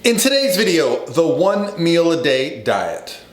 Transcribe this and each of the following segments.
In today's video, the 1 meal a day diet.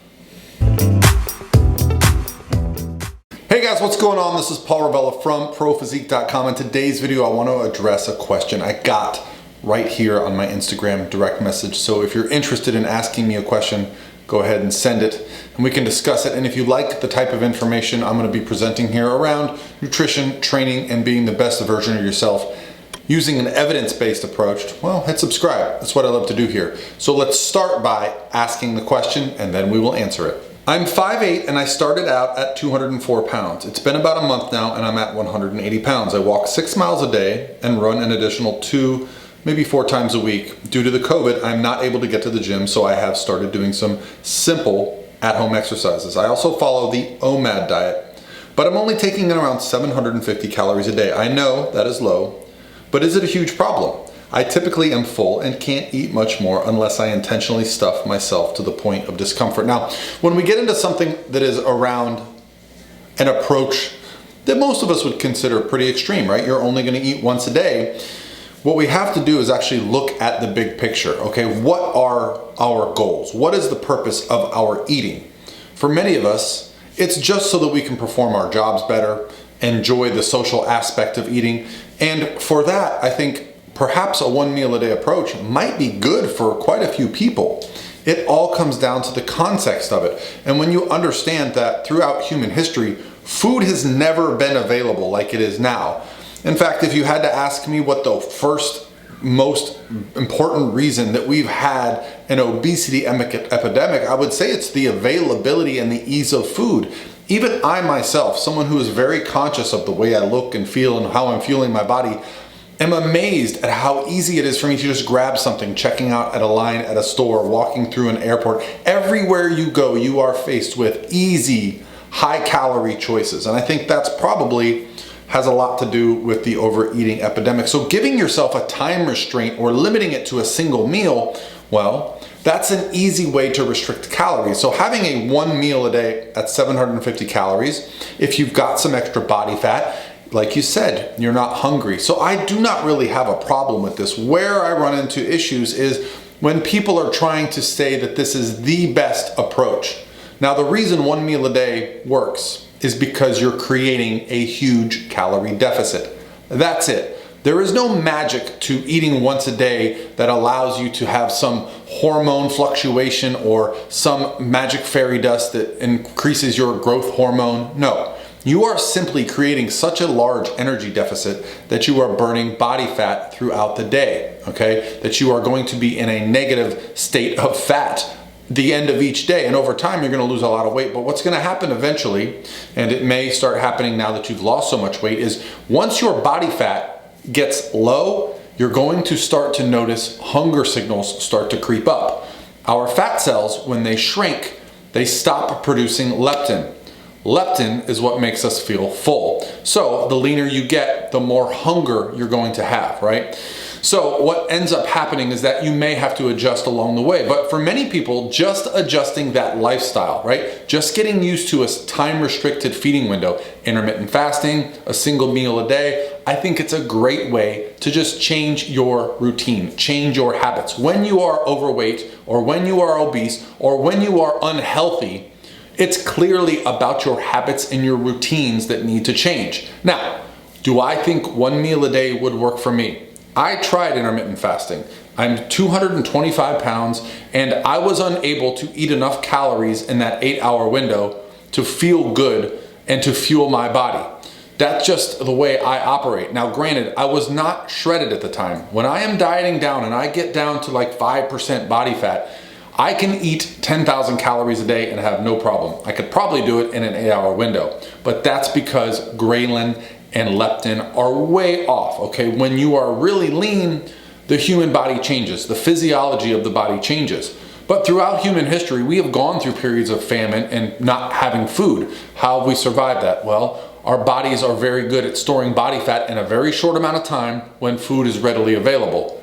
Hey guys, what's going on? This is Paul Ravella from ProPhysique.com. In today's video, I want to address a question I got right here on my Instagram direct message. So if you're interested in asking me a question, go ahead and send it and we can discuss it. And if you like the type of information I'm going to be presenting here around nutrition, training, and being the best version of yourself using an evidence-based approach, well, hit subscribe. That's what I love to do here. So let's start by asking the question and then we will answer it. I'm 5'8" and I started out at 204 pounds. It's been about a month now and I'm at 180 pounds. I walk 6 miles a day and run an additional 2, maybe 4 times a week. Due to the COVID, I'm not able to get to the gym, so I have started doing some simple at-home exercises. I also follow the OMAD diet, but I'm only taking in around 750 calories a day. I know that is low, but is it a huge problem? I typically am full and can't eat much more unless I intentionally stuff myself to the point of discomfort. Now, when we get into something that is around an approach that most of us would consider pretty extreme, right? You're only gonna eat once a day. What we have to do is actually look at the big picture, okay? What are our goals? What is the purpose of our eating? For many of us, it's just so that we can perform our jobs better, enjoy the social aspect of eating. And for that, I think perhaps a 1 meal a day approach might be good for quite a few people. It all comes down to the context of it. And when you understand that throughout human history, food has never been available like it is now. In fact, if you had to ask me what the first most important reason that we've had an obesity epidemic, I would say it's the availability and the ease of food. Even I myself, someone who is very conscious of the way I look and feel and how I'm fueling my body, am amazed at how easy it is for me to just grab something, checking out at a line at a store, walking through an airport. Everywhere you go, you are faced with easy, high-calorie choices. And I think that's probably has a lot to do with the overeating epidemic. So giving yourself a time restraint or limiting it to a single meal, well, that's an easy way to restrict calories. So having a 1 meal a day at 750 calories, if you've got some extra body fat, like you said, you're not hungry. So I do not really have a problem with this. Where I run into issues is when people are trying to say that this is the best approach. Now, the reason 1 meal a day works is because you're creating a huge calorie deficit. That's it. There is no magic to eating once a day that allows you to have some hormone fluctuation or some magic fairy dust that increases your growth hormone. No, you are simply creating such a large energy deficit that you are burning body fat throughout the day, okay? That you are going to be in a negative state of fat the end of each day, and over time you're going to lose a lot of weight. But what's going to happen eventually, and it may start happening now that you've lost so much weight, is once your body fat gets low, you're going to start to notice hunger signals start to creep up. Our fat cells, when they shrink, they stop producing leptin. Leptin is what makes us feel full. So the leaner you get, the more hunger you're going to have, right? So what ends up happening is that you may have to adjust along the way. But for many people, just adjusting that lifestyle, right? Just getting used to a time-restricted feeding window, intermittent fasting, a single meal a day, I think it's a great way to just change your routine, change your habits. When you are overweight or when you are obese or when you are unhealthy, it's clearly about your habits and your routines that need to change. Now, do I think 1 meal a day would work for me? I tried intermittent fasting. I'm 225 pounds and I was unable to eat enough calories in that 8-hour window to feel good and to fuel my body. That's just the way I operate. Now, granted, I was not shredded at the time. When I am dieting down and I get down to like 5% body fat, I can eat 10,000 calories a day and have no problem. I could probably do it in an 8-hour window, but that's because ghrelin and leptin are way off, okay? When you are really lean, the human body changes. The physiology of the body changes. But throughout human history, we have gone through periods of famine and not having food. How have we survived that? Well, our bodies are very good at storing body fat in a very short amount of time when food is readily available.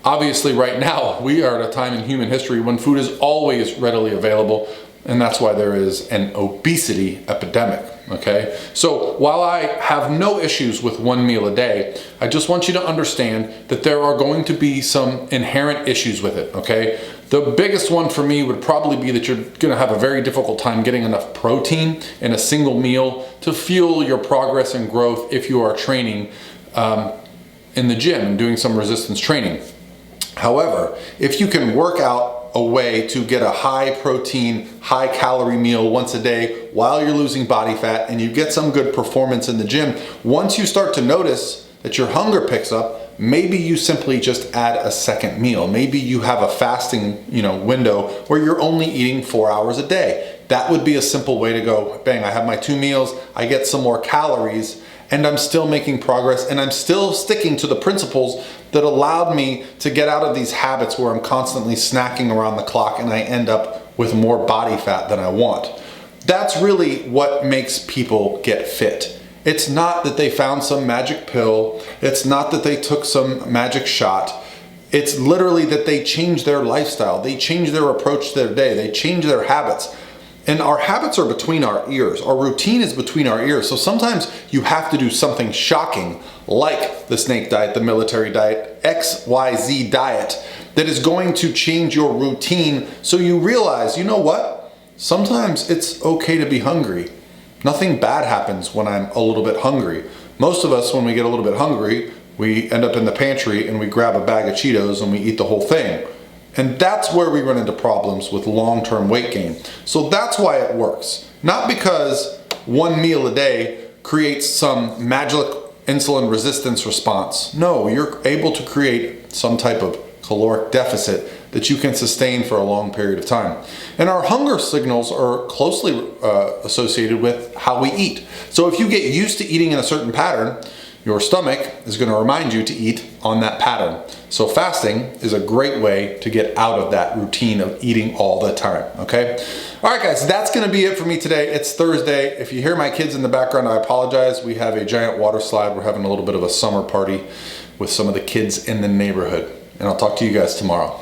Obviously, right now, we are at a time in human history when food is always readily available, and that's why there is an obesity epidemic. okay? So while I have no issues with one meal a day, I just want you to understand that there are going to be some inherent issues with it, okay? The biggest one for me would probably be that you're gonna have a very difficult time getting enough protein in a single meal to fuel your progress and growth if you are training in the gym and doing some resistance training. However, if you can work out a way to get a high protein, high calorie meal once a day while you're losing body fat and you get some good performance in the gym, once you start to notice that your hunger picks up, maybe you simply just add a second meal. Maybe you have a fasting, window where you're only eating 4 hours a day. That would be a simple way to go, bang, I have my 2 meals, I get some more calories, and I'm still making progress, and I'm still sticking to the principles that allowed me to get out of these habits where I'm constantly snacking around the clock and I end up with more body fat than I want. That's really what makes people get fit. It's not that they found some magic pill. It's not that they took some magic shot. It's literally that they changed their lifestyle. They changed their approach to their day. They changed their habits. And our habits are between our ears. Our routine is between our ears. So sometimes you have to do something shocking, like the snake diet, the military diet, XYZ diet, that is going to change your routine so you realize, you know what? Sometimes it's okay to be hungry. Nothing bad happens when I'm a little bit hungry. Most of us, when we get a little bit hungry, we end up in the pantry and we grab a bag of Cheetos and we eat the whole thing. And that's where we run into problems with long-term weight gain. So that's why it works. Not because one meal a day creates some magic insulin resistance response. No, you're able to create some type of caloric deficit that you can sustain for a long period of time. And our hunger signals are closely associated with how we eat. So if you get used to eating in a certain pattern, your stomach is going to remind you to eat on that pattern. So fasting is a great way to get out of that routine of eating all the time, okay? All right, guys, that's going to be it for me today. It's Thursday. If you hear my kids in the background, I apologize. We have a giant water slide. We're having a little bit of a summer party with some of the kids in the neighborhood. And I'll talk to you guys tomorrow.